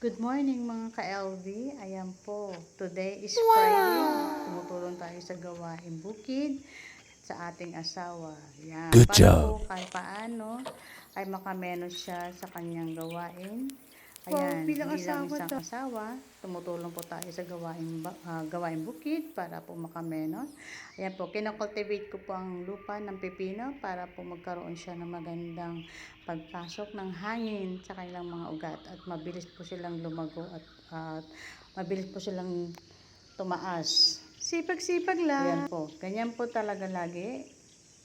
Good morning mga ka-LV. Ayan po, today is Friday. Tumutulong tayo sa gawaing bukid sa ating asawa. Yan. Good Para job. po kahit paano ay makamenos siya sa kanyang gawain. Ayan, bilang hindi lang asawa isang asawa, tumutulong po tayo sa gawaing bukid para po makamenos. Ayan po, kinocultivate ko po ang lupa ng pipino para po magkaroon siya ng magandang pagpasok ng hangin sa kanilang mga ugat at mabilis po silang lumago at mabilis po silang tumaas. Sipag-sipag Ayan lang. po, ganyan po talaga lagi.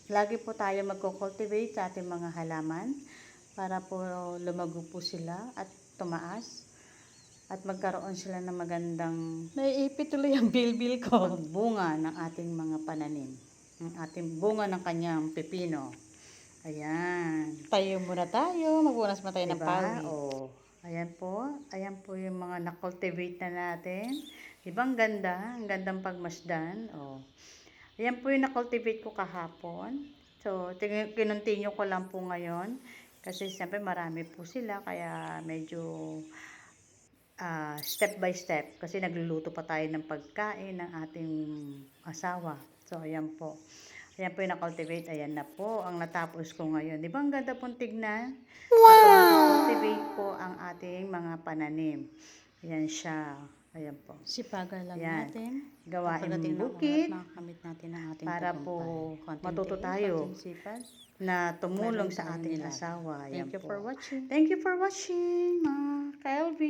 Lagi po tayo magko-cultivate sa ating mga halaman para po lumago po sila at tumaas at magkaroon sila ng magandang Naiipit tuloy ang bilbil ko. pagbunga ng ating mga pananim. Ang ating bunga ng kanyang pepino. Ayan. Tayo muna tayo. Magbunas muna tayo ng Diba? pawid. Oh, ayan po. Ayan po yung mga na-cultivate na natin. Diba ang ganda? Ang gandang pagmasdan. Oh. Ayan po yung na-cultivate ko kahapon. So, kinontinue ko lang po ngayon. Kasi siyempre marami po sila. Kaya medyo step by step. Kasi nagluluto pa tayo ng pagkain ng ating asawa. So, ayan po. Ayan po yung na-cultivate. Ayan na po ang natapos ko ngayon. Di ba ang ganda pong tignan? Wow! Cultivate po ang ating mga pananim. Ayan siya. Ayan po. Sipagan lang Ayan. natin. Gawain Pagdating ng bukid oras, makakamit natin ang ating para tagumpay. po Konting matuto tiis, tayo konting sipag. na tumulong Meron sa tayong ating nilalaman. asawa. Ayan Thank you po. for watching. Thank you for watching, mga ka-LV.